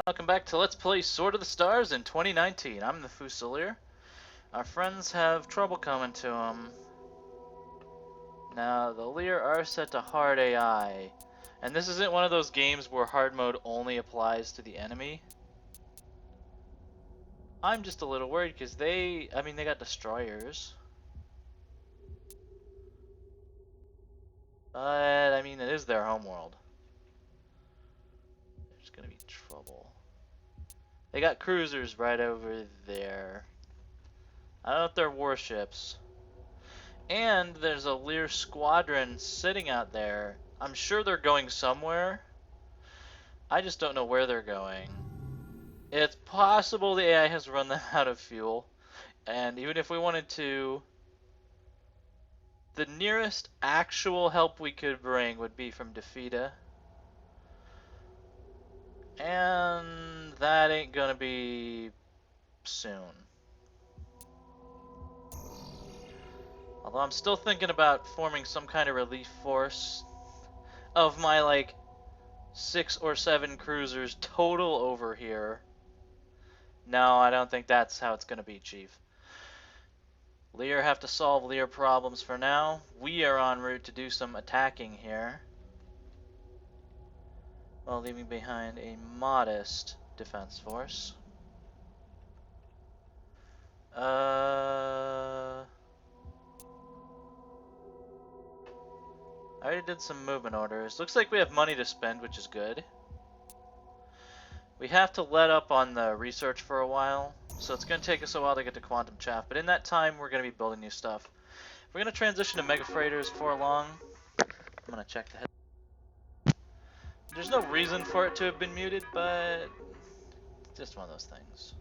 Welcome back to Let's Play Sword of the Stars in 2019. I'm the Fusilier. Our friends have trouble coming to them. Now, the Lear are set to hard AI. And this isn't one of those games where hard mode only applies to the enemy. I'm just a little worried because they got destroyers. But, it is their homeworld. There's gonna be trouble. They got cruisers right over there. I don't know if they're warships. And there's a Lear squadron sitting out there. I'm sure they're going somewhere. I just don't know where they're going. It's possible the AI has run them out of fuel. And even if we wanted to, the nearest actual help we could bring would be from Defeata. And that ain't gonna be soon. Although I'm still thinking about forming some kind of relief force of my, 6 or 7 cruisers total over here. No, I don't think that's how it's gonna be, Chief. Lear have to solve Lear problems for now. We are en route to do some attacking here, while leaving behind a modest defense force. I already did some movement orders. Looks like we have money to spend, which is good. We have to let up on the research for a while, so it's going to take us a while to get to Quantum Chaff, but in that time we're going to be building new stuff. We're going to transition to Mega Freighters for long. I'm going to check the head. There's no reason for it to have been muted, but it's just one of those things.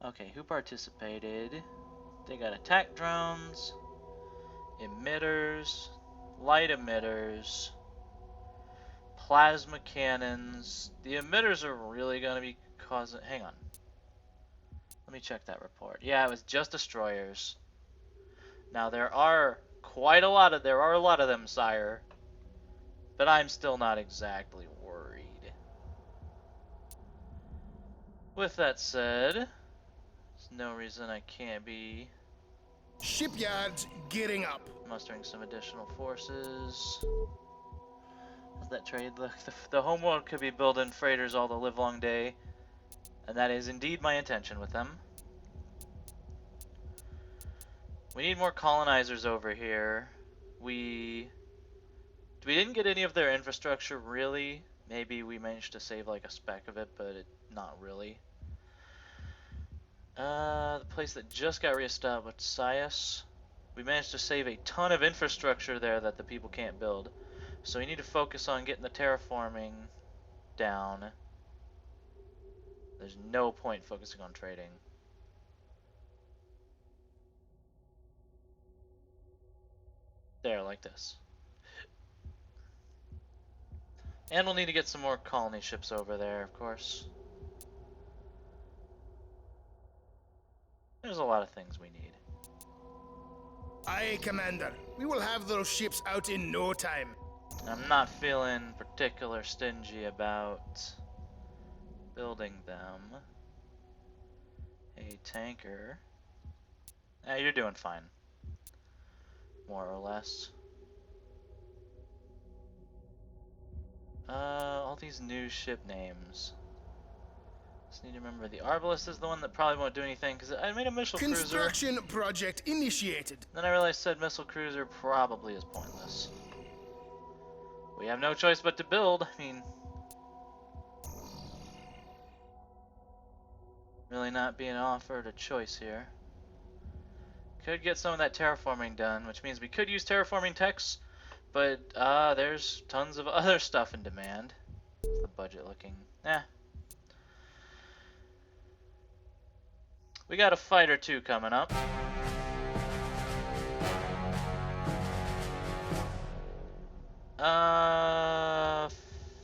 Okay, who participated? They got attack drones, emitters, light emitters, plasma cannons. The emitters are really going to be causing... Hang on. Let me check that report. Yeah, it was just destroyers. Now there are a lot of them, sire. But I'm still not exactly worried. With that said, there's no reason I can't be Shipyards gearing up. mustering some additional forces. How's that trade look? The homeworld could be building freighters all the livelong day, and that is indeed my intention with them. We need more colonizers over here. We didn't get any of their infrastructure, really. Maybe we managed to save like a speck of it, but not really. The place that just got reestablished, Sias. We managed to save a ton of infrastructure there that the people can't build. So we need to focus on getting the terraforming down. There's no point focusing on trading. There, like this. And we'll need to get some more colony ships over there, of course. There's a lot of things we need. Aye, Commander. We will have those ships out in no time. I'm not feeling particular stingy about building them. A tanker. You're doing fine. More or less. All these new ship names. Just need to remember the Arbalest is the one that probably won't do anything because I made a missile cruiser. Construction project initiated. Then I realized said missile cruiser probably is pointless. We have no choice but to build. Really not being offered a choice here. Could get some of that terraforming done, which means we could use terraforming techs, but there's tons of other stuff in demand. What's the budget looking? We got a fight or two coming up.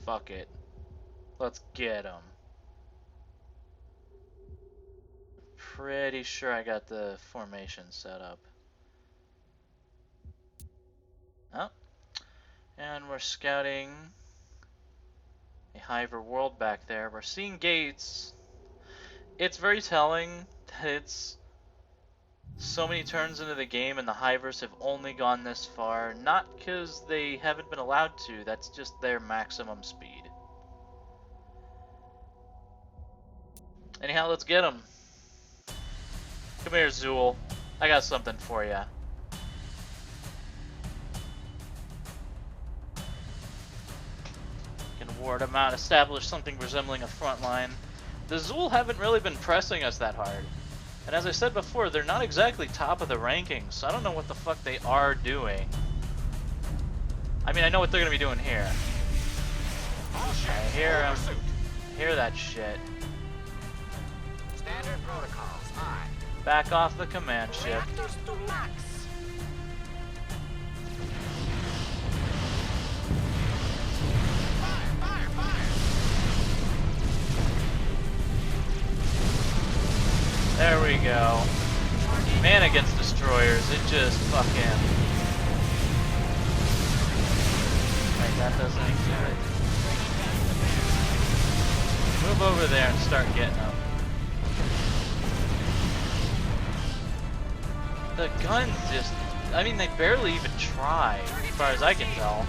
Fuck it. Let's get them. Pretty sure I got the formation set up. Oh. And we're scouting a Hiver world back there. We're seeing gates. It's very telling that it's so many turns into the game and the Hivers have only gone this far. Not because they haven't been allowed to, that's just their maximum speed. Anyhow, let's get them. Come here, Zool. I got something for ya. Can ward them out, establish something resembling a front line. The Zool haven't really been pressing us that hard. And as I said before, they're not exactly top of the rankings, so I don't know what the fuck they are doing. I mean, I know what they're gonna be doing here. I hear them. I hear that shit. Standard protocols. Aye. Back off the command ship. Reactors to max. Fire! Fire! Fire! There we go. Man against destroyers, it just fucking... Wait, that doesn't do it. Move over there and start getting them. The guns just... I mean, they barely even try, as far as I can tell.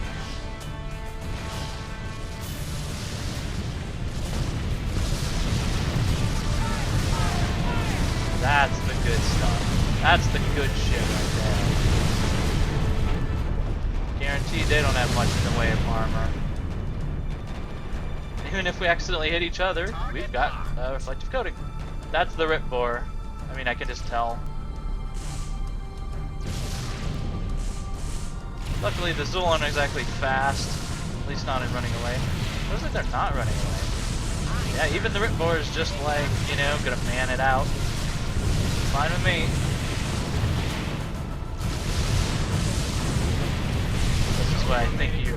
That's the good stuff. That's the good shit right there. Guaranteed they don't have much in the way of armor. Even if we accidentally hit each other, we've got reflective coating. That's the rip bore. I mean, I can just tell. Luckily, the Zool aren't exactly fast. At least not in running away. It looks like they're not running away. Yeah, even the rip bore is just like, you know, gonna man it out. Fine with me. This is what I think of you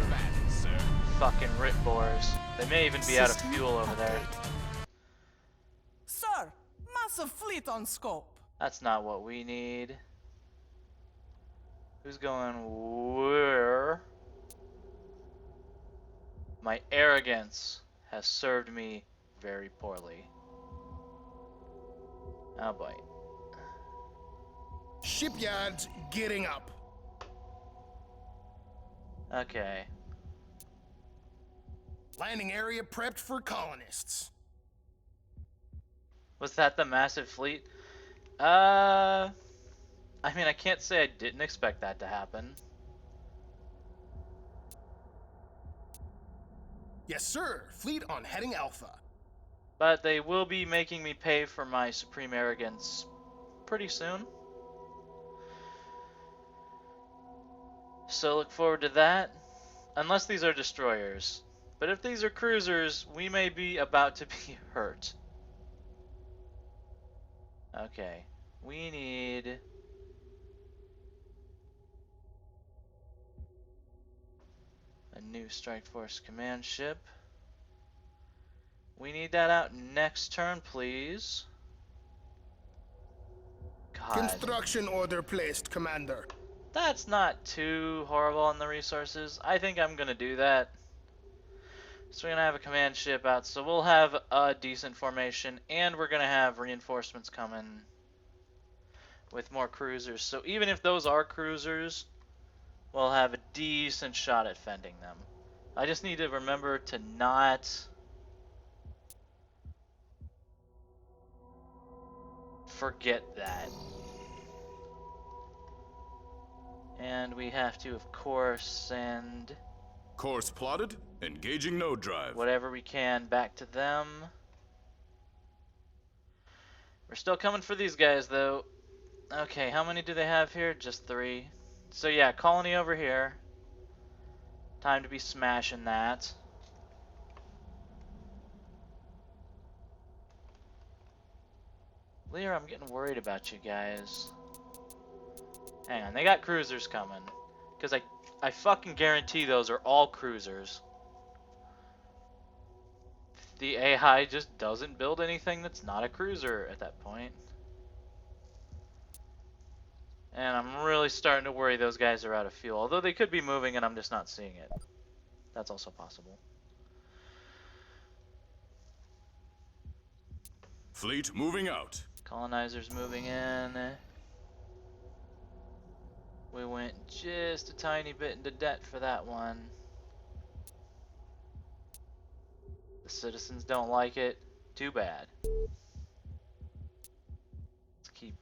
fucking rip bores. They may even be out of fuel over there. Sir, massive fleet on scope. That's not what we need. Who's going where? My arrogance has served me very poorly. Oh boy. Shipyards getting up. Okay. Landing area prepped for colonists. Was that the massive fleet? I mean, I can't say I didn't expect that to happen. Yes, sir. Fleet on heading Alpha. But they will be making me pay for my supreme arrogance pretty soon. So look forward to that. Unless these are destroyers. But if these are cruisers, we may be about to be hurt. Okay. We need... a new Strike Force command ship. We need that out next turn, please. God. Construction order placed, Commander. That's not too horrible on the resources. I think I'm gonna do that. So we're gonna have a command ship out, so we'll have a decent formation, and we're gonna have reinforcements coming with more cruisers. So even if those are cruisers, we'll have a decent shot at fending them. I just need to remember to not forget that. And we have to, of course, send Course plotted. Engaging node drive. whatever we can back to them. We're still coming for these guys, though. Okay, how many do they have here? Just 3. So yeah, colony over here. Time to be smashing that. Lear, I'm getting worried about you guys. Hang on, they got cruisers coming. Because I fucking guarantee those are all cruisers. The AI just doesn't build anything that's not a cruiser at that point. And I'm really starting to worry those guys are out of fuel. Although they could be moving and I'm just not seeing it. That's also possible. Fleet moving out. Colonizers moving in. We went just a tiny bit into debt for that one. The citizens don't like it. Too bad. Let's keep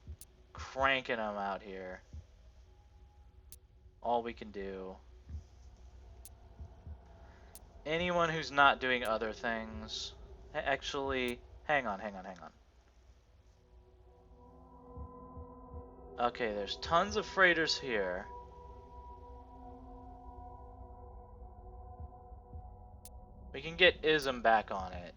cranking them out here. All we can do. Anyone who's not doing other things. Actually, hang on. Okay, there's tons of freighters here. We can get ISM back on it.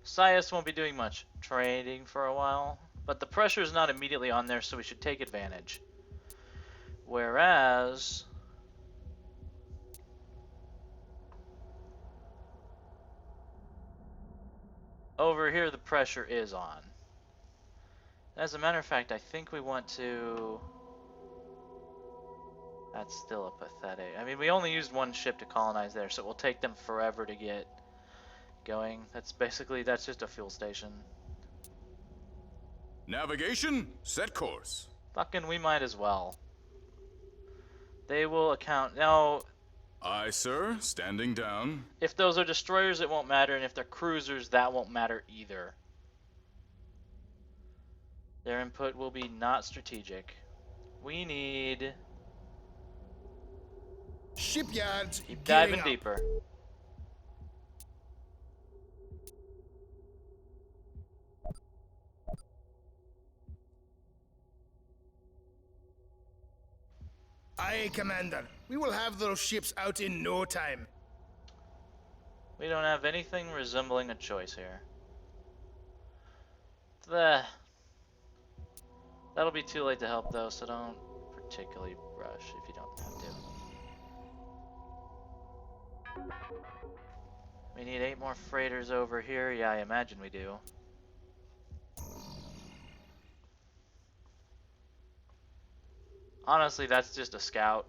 Sias won't be doing much trading for a while, but the pressure is not immediately on there, so we should take advantage. Whereas over here the pressure is on. As a matter of fact, I think we want to... That's still a pathetic... I mean, we only used one ship to colonize there, so it will take them forever to get going. That's just a fuel station. Navigation, set course. Fucking, we might as well. They will account... Now, Aye, sir. Standing down. if those are destroyers, it won't matter, and if they're cruisers, that won't matter either. Their input will be not strategic. We need... Shipyards Keep gearing diving up. deeper. Aye, Commander. We will have those ships out in no time. We don't have anything resembling a choice here. The... That'll be too late to help though, so don't particularly rush if you don't have to. We need 8 more freighters over here. Yeah, I imagine we do. Honestly, that's just a scout.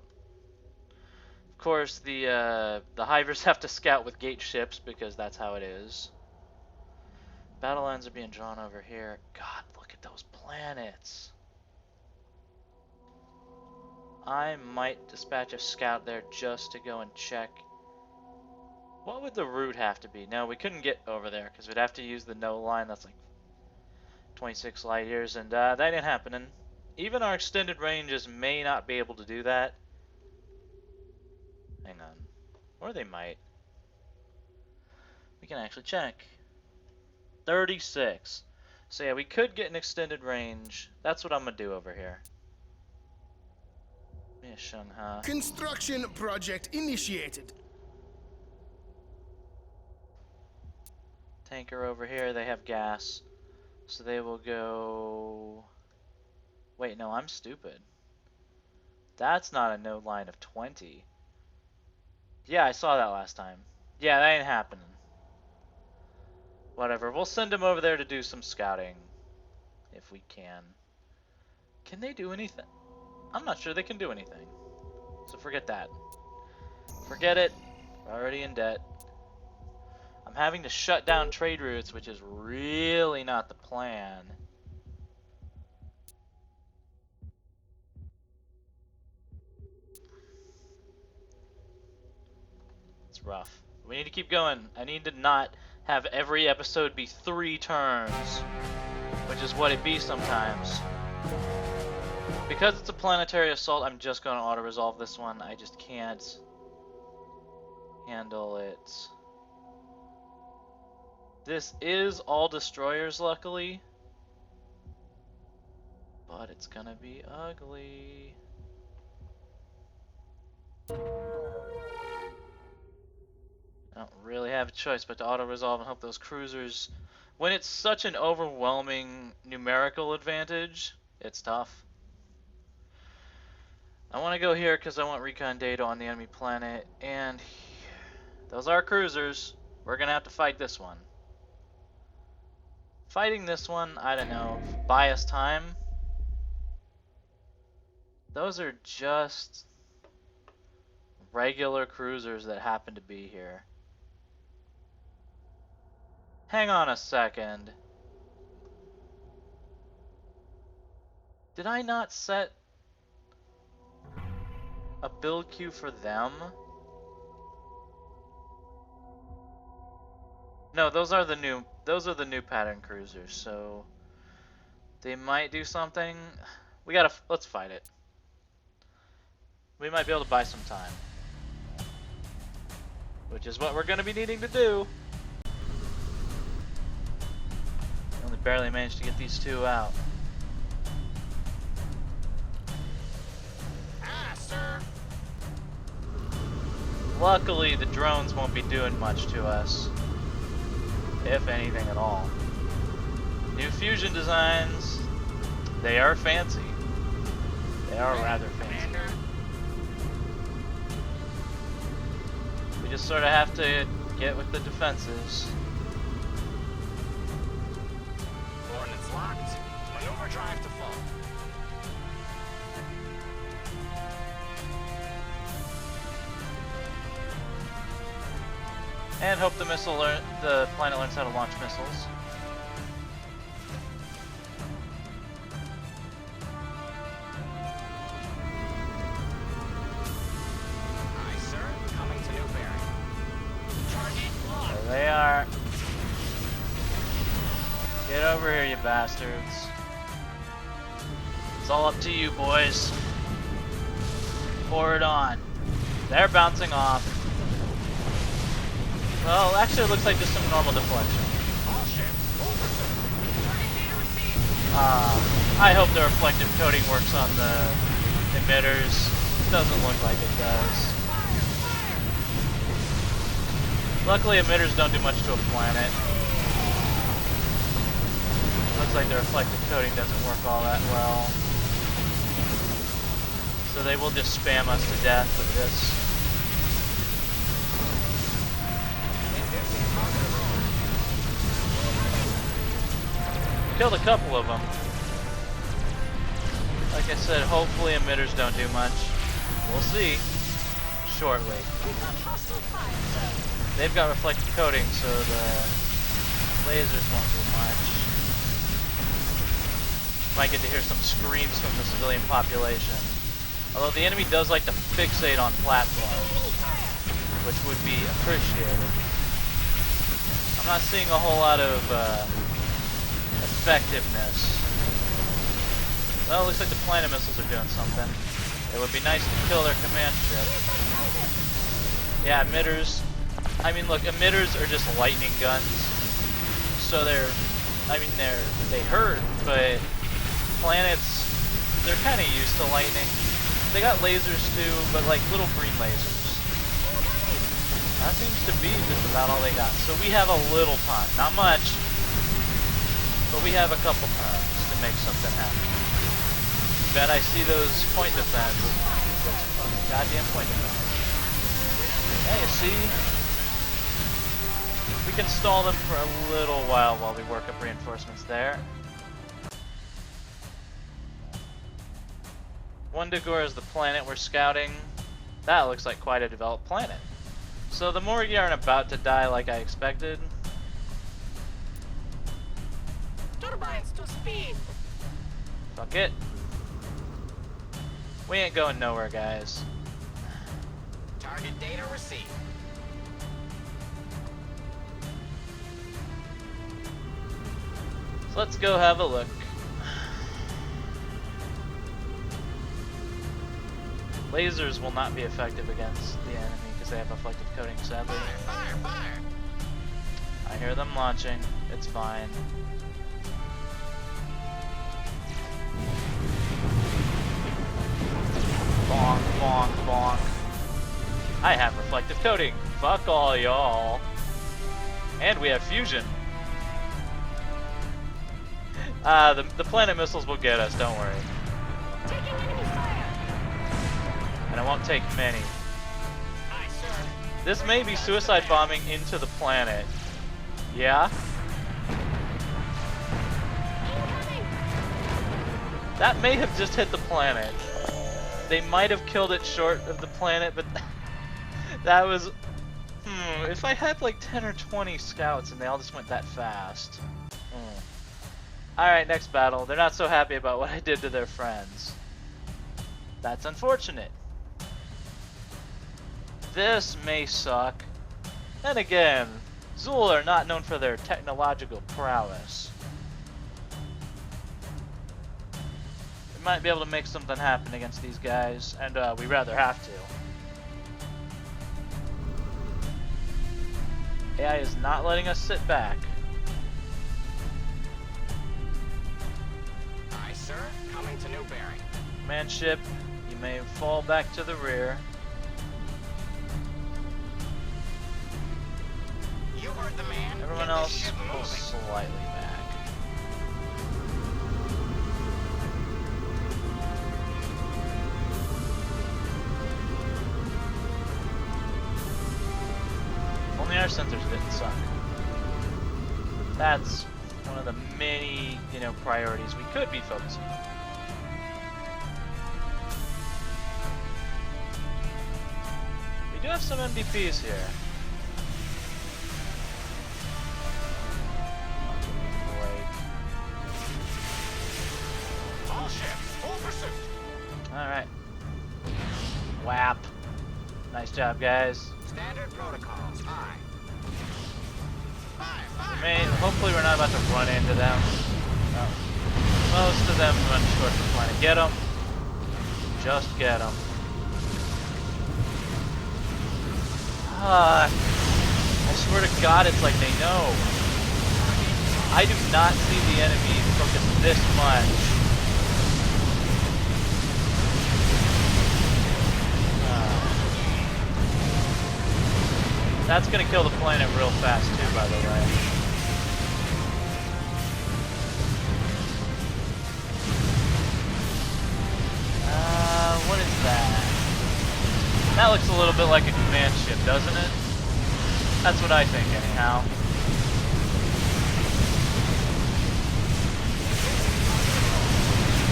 Of course, the hivers have to scout with gate ships because that's how it is. Battle lines are being drawn over here. God, look at those planets. I might dispatch a scout there just to go and check. What would the route have to be? No, we couldn't get over there because we'd have to use the no line. That's like 26 light years, and that ain't happening. Even our extended ranges may not be able to do that. Hang on. Or they might. We can actually check. 36. So yeah, we could get an extended range. That's what I'm going to do over here. Yeah, Shanghai. Construction project initiated. Tanker over here, they have gas. So they will go... Wait, no, I'm stupid. That's not a node line of 20. Yeah, I saw that last time. Yeah, that ain't happening. Whatever, we'll send them over there to do some scouting. If we can. Can they do anything? I'm not sure they can do anything. So forget that. Forget it. We're already in debt. I'm having to shut down trade routes, which is really not the plan. It's rough. We need to keep going. I need to not have every episode be 3 turns, which is what it be sometimes. Because it's a planetary assault, I'm just going to auto-resolve this one. I just can't handle it. This is all destroyers, luckily. But it's gonna be ugly. I don't really have a choice but to auto-resolve and hope those cruisers... When it's such an overwhelming numerical advantage, it's tough. I want to go here because I want recon data on the enemy planet, and those are cruisers. We're gonna have to fight this one. Fighting this one, I don't know, buy us time. Those are just regular cruisers that happen to be here. Hang on a second. Did I not set a build queue for them? No, those are the new pattern cruisers, so they might do something. Let's fight it. We might be able to buy some time. Which is what we're gonna be needing to do. Only barely managed to get these two out. Ah, sir. Luckily, the drones won't be doing much to us. If anything at all. New fusion designs. They are fancy. They are rather fancy. Commander. We just sort of have to get with the defenses. Coordinates locked. Maneuver drive to full. And hope the planet learns how to launch missiles. Aye, sir. Coming to new bearing. Target locked. There they are. Get over here, you bastards. It's all up to you, boys. Pour it on. They're bouncing off. Well, actually, it looks like just some normal deflection. All ships. Over, sir. Target data received. I hope the reflective coating works on the emitters. Doesn't look like it does. Luckily, emitters don't do much to a planet. Looks like the reflective coating doesn't work all that well. So they will just spam us to death with this. Killed a couple of them. Like I said, hopefully emitters don't do much. We'll see shortly. They've got reflective coating, so the lasers won't do much. Might get to hear some screams from the civilian population. Although the enemy does like to fixate on platforms, which would be appreciated. I'm not seeing a whole lot of effectiveness. Well, it looks like the planet missiles are doing something. It would be nice to kill their command ship. Yeah, emitters. I mean, look, emitters are just lightning guns. So they hurt, but planets, they're kind of used to lightning. They got lasers too, but like little green lasers. That seems to be just about all they got. So we have a little time, not much, but we have a couple times to make something happen. Bet I see those point defense. Those fucking goddamn point defense. Yeah, you see? We can stall them for a little while we work up reinforcements there. Wundagore is the planet we're scouting. That looks like quite a developed planet. So the Morgi aren't about to die like I expected. Turbines to speed. Fuck it. We ain't going nowhere, guys. Target data received. So let's go have a look. Lasers will not be effective against the enemy because they have reflective coating, sadly. Fire, fire, fire. I hear them launching. It's fine. Bonk, bonk, bonk. I have reflective coating. Fuck all y'all. And we have fusion. The planet missiles will get us, don't worry. Taking enemy fire. And it won't take many. Aye, sir. This may be suicide bombing into the planet. Yeah? Incoming. That may have just hit the planet. They might have killed it short of the planet, but that was If I had like 10 or 20 scouts and they all just went that fast. Alright, next battle. They're not so happy about what I did to their friends. That's unfortunate. This may suck. Then again, Zool are not known for their technological prowess. We might be able to make something happen against these guys, and we rather have to. AI is not letting us sit back. Aye, sir. Coming to new bearing. Command ship, you may fall back to the rear. You heard the man. Everyone Get the else ship pull moving. slightly back. Only our sensors didn't suck. That's one of the many, priorities we could be focusing on. We do have some MDPs here. All ships, full pursuit. Alright. WAP. Nice job, guys. Standard protocols. Aye. Fire, Hopefully we're not about to run into them. No. Most of them run short the planet. Get them. Just get them. I swear to God, it's like they know. I do not see the enemy focus this much. That's gonna kill the planet real fast too, by the way. What is that? That looks a little bit like a command ship, doesn't it? That's what I think, anyhow.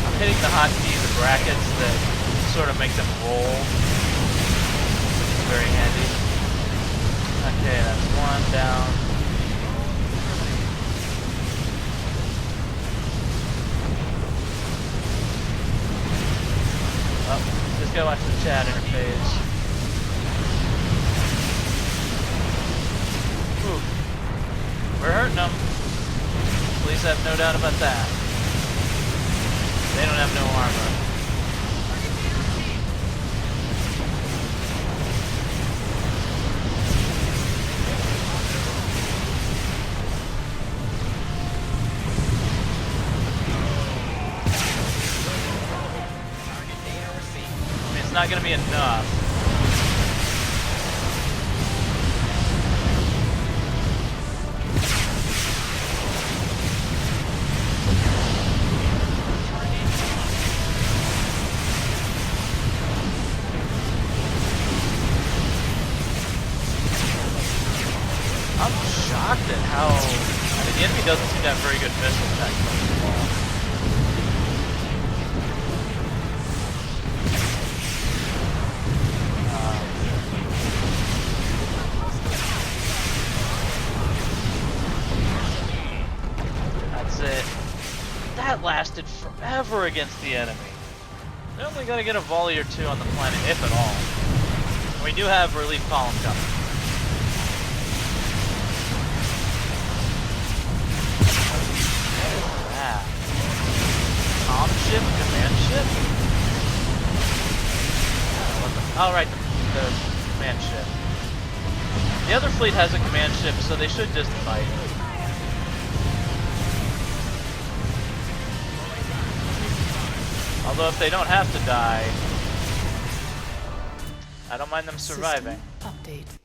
I'm hitting the hotkeys, the brackets that sort of make them roll. It's very handy. Okay, that's one down. Oh, just go watch the chat interface. Ooh. We're hurting them. Please have no doubt about that. They don't have no armor. It's not going to be enough. I'm shocked at how the enemy doesn't seem to have very good missile attack first of all. That lasted forever against the enemy. They're only going to get a volley or two on the planet, if at all. And we do have relief column coming. Ah. Comm ship? Command ship? Oh, right, the command ship. The other fleet has a command ship, so they should just fight. Although if they don't have to die, I don't mind them surviving. System update.